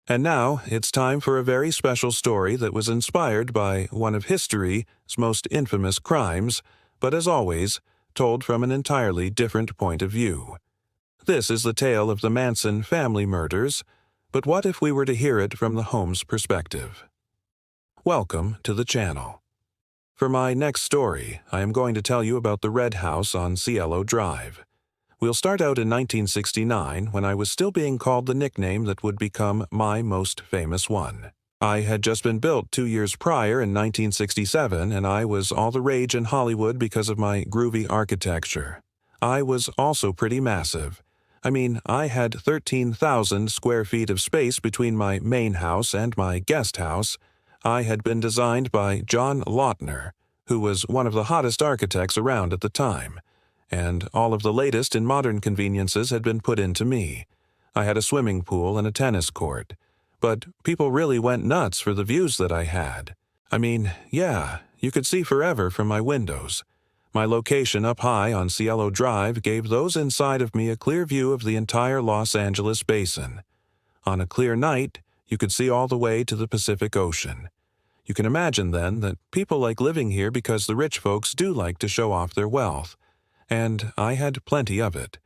And now it's time for a very special story that was inspired by one of history's most infamous crimes, but as always, told from an entirely different point of view. This is the tale of the Manson family murders, but what if we were to hear it from the Holmes perspective? Welcome to the channel. For my next story, I am going to tell you about the Red House on Cielo Drive. We'll start out in 1969, when I was still being called the nickname that would become my most famous one. I had just been built 2 years prior in 1967, and I was all the rage in Hollywood because of my groovy architecture. I was also pretty massive. I mean, I had 13,000 square feet of space between my main house and my guest house. I had been designed by John Lautner, who was one of the hottest architects around at the time, and all of the latest in modern conveniences had been put into me. I had a swimming pool and a tennis court, but people really went nuts for the views that I had. I mean, yeah, you could see forever from my windows. My location up high on Cielo Drive gave those inside of me a clear view of the entire Los Angeles basin. On a clear night, you could see all the way to the Pacific Ocean. You can imagine, then, that people like living here because the rich folks do like to show off their wealth. And I had plenty of it.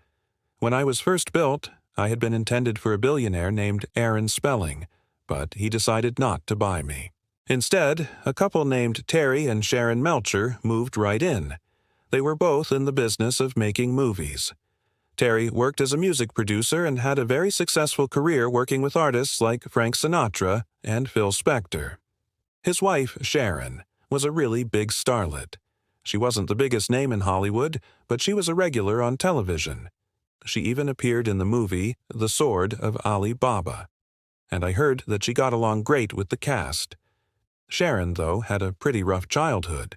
When I was first built, I had been intended for a billionaire named Aaron Spelling, but he decided not to buy me. Instead, a couple named Terry and Sharon Melcher moved right in. They were both in the business of making movies. Terry worked as a music producer and had a very successful career working with artists like Frank Sinatra and Phil Spector. His wife, Sharon, was a really big starlet. She wasn't the biggest name in Hollywood, but she was a regular on television. She even appeared in the movie The Sword of Ali Baba, and I heard that she got along great with the cast. Sharon, though, had a pretty rough childhood.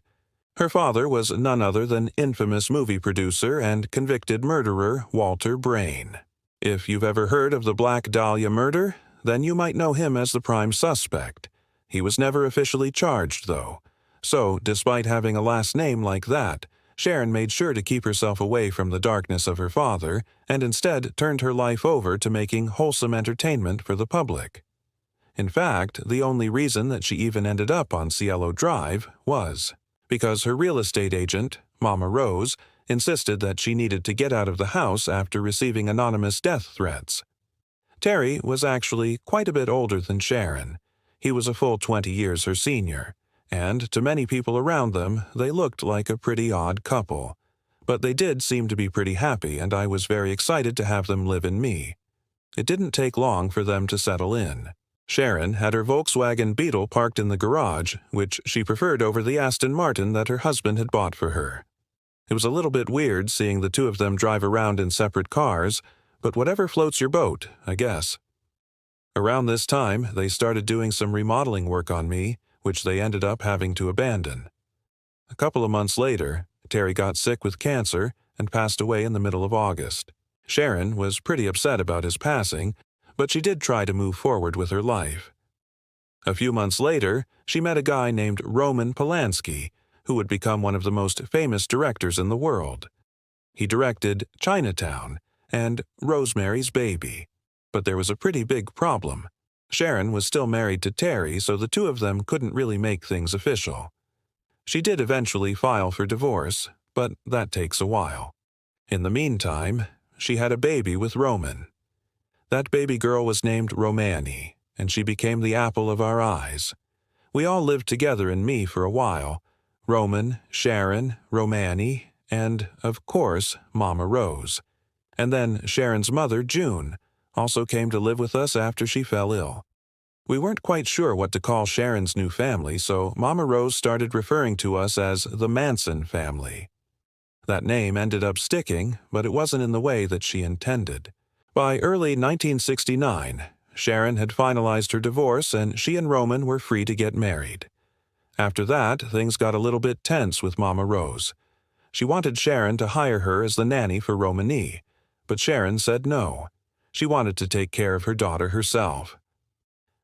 Her father was none other than infamous movie producer and convicted murderer Walter Brain. If you've ever heard of the Black Dahlia murder, then you might know him as the prime suspect. He was never officially charged, though. So, despite having a last name like that, Sharon made sure to keep herself away from the darkness of her father and instead turned her life over to making wholesome entertainment for the public. In fact, the only reason that she even ended up on Cielo Drive was because her real estate agent, Mama Rose, insisted that she needed to get out of the house after receiving anonymous death threats. Terry was actually quite a bit older than Sharon. He was a full 20 years her senior. And to many people around them, they looked like a pretty odd couple. But they did seem to be pretty happy, and I was very excited to have them live in me. It didn't take long for them to settle in. Sharon had her Volkswagen Beetle parked in the garage, which she preferred over the Aston Martin that her husband had bought for her. It was a little bit weird seeing the two of them drive around in separate cars, but whatever floats your boat, I guess. Around this time, they started doing some remodeling work on me, which they ended up having to abandon. A couple of months later, Terry got sick with cancer and passed away in the middle of August. Sharon was pretty upset about his passing, but she did try to move forward with her life. A few months later, she met a guy named Roman Polanski, who would become one of the most famous directors in the world. He directed Chinatown and Rosemary's Baby. But there was a pretty big problem. Sharon was still married to Terry, so the two of them couldn't really make things official. She did eventually file for divorce, but that takes a while. In the meantime, she had a baby with Roman. That baby girl was named Romani, and she became the apple of our eyes. We all lived together in me for a while. Roman, Sharon, Romani, and, of course, Mama Rose. And then Sharon's mother, June, also came to live with us after she fell ill. We weren't quite sure what to call Sharon's new family, so Mama Rose started referring to us as the Manson family. That name ended up sticking, but it wasn't in the way that she intended. By early 1969, Sharon had finalized her divorce and she and Roman were free to get married. After that, things got a little bit tense with Mama Rose. She wanted Sharon to hire her as the nanny for Romani, but Sharon said no. She wanted to take care of her daughter herself.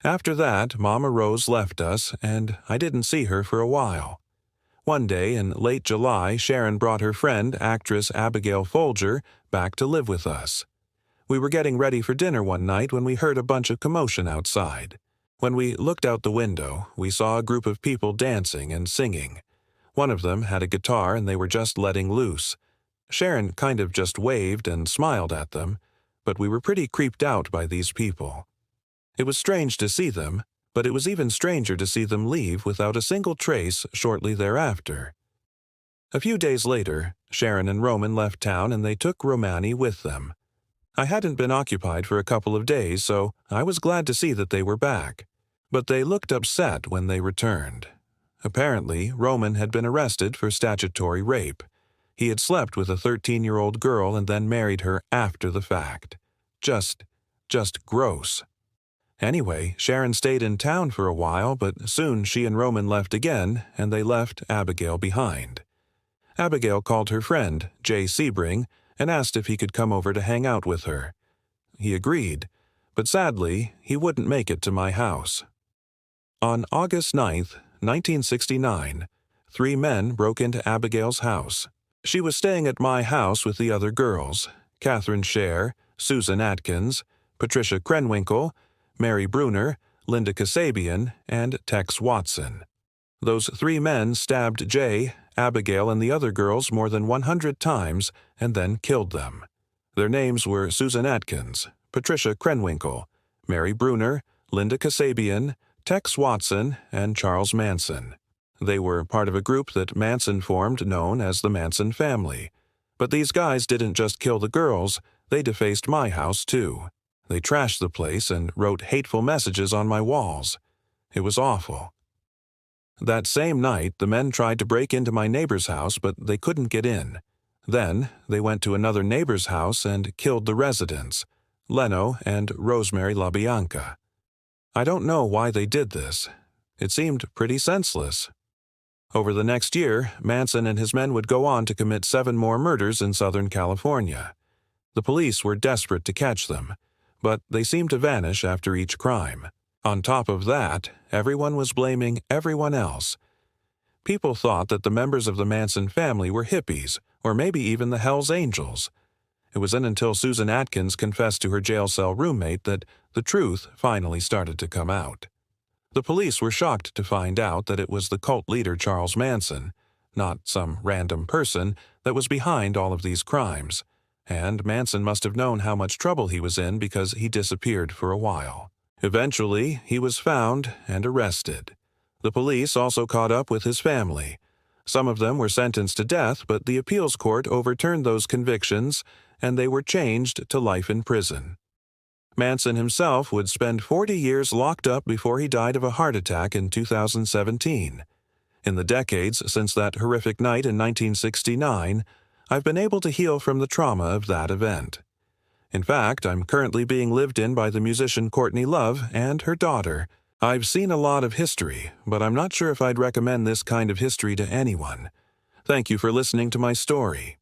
After that, Mama Rose left us, and I didn't see her for a while. One day in late July, Sharon brought her friend, actress Abigail Folger, back to live with us. We were getting ready for dinner one night when we heard a bunch of commotion outside. When we looked out the window, we saw a group of people dancing and singing. One of them had a guitar and they were just letting loose. Sharon kind of just waved and smiled at them, but we were pretty creeped out by these people. It was strange to see them, but it was even stranger to see them leave without a single trace shortly thereafter. A few days later, Sharon and Roman left town and they took Romani with them. I hadn't been occupied for a couple of days, so I was glad to see that they were back. But they looked upset when they returned. Apparently, Roman had been arrested for statutory rape. He had slept with a 13-year-old girl and then married her after the fact. Just gross. Anyway, Sharon stayed in town for a while, but soon she and Roman left again, and they left Abigail behind. Abigail called her friend, Jay Sebring, and asked if he could come over to hang out with her. He agreed, but sadly, he wouldn't make it to my house. On August 9th, 1969, 3 men broke into Abigail's house. She was staying at my house with the other girls, Catherine Scher, Susan Atkins, Patricia Krenwinkel, Mary Bruner, Linda Kasabian, and Tex Watson. Those 3 men stabbed Jay, Abigail, and the other girls more than 100 times and then killed them. Their names were Susan Atkins, Patricia Krenwinkel, Mary Bruner, Linda Kasabian, Tex Watson, and Charles Manson. They were part of a group that Manson formed known as the Manson family. But these guys didn't just kill the girls, they defaced my house too. They trashed the place and wrote hateful messages on my walls. It was awful. That same night, the men tried to break into my neighbor's house, but they couldn't get in. Then, they went to another neighbor's house and killed the residents, Leno and Rosemary LaBianca. I don't know why they did this. It seemed pretty senseless. Over the next year, Manson and his men would go on to commit 7 more murders in Southern California. The police were desperate to catch them, but they seemed to vanish after each crime. On top of that, everyone was blaming everyone else. People thought that the members of the Manson family were hippies, or maybe even the Hells Angels. It wasn't until Susan Atkins confessed to her jail cell roommate that the truth finally started to come out. The police were shocked to find out that it was the cult leader Charles Manson, not some random person, that was behind all of these crimes. And Manson must have known how much trouble he was in because he disappeared for a while. Eventually, he was found and arrested. The police also caught up with his family. Some of them were sentenced to death, but the appeals court overturned those convictions, and they were changed to life in prison. Manson himself would spend 40 years locked up before he died of a heart attack in 2017. In the decades since that horrific night in 1969, I've been able to heal from the trauma of that event. In fact, I'm currently being lived in by the musician Courtney Love and her daughter. I've seen a lot of history, but I'm not sure if I'd recommend this kind of history to anyone. Thank you for listening to my story.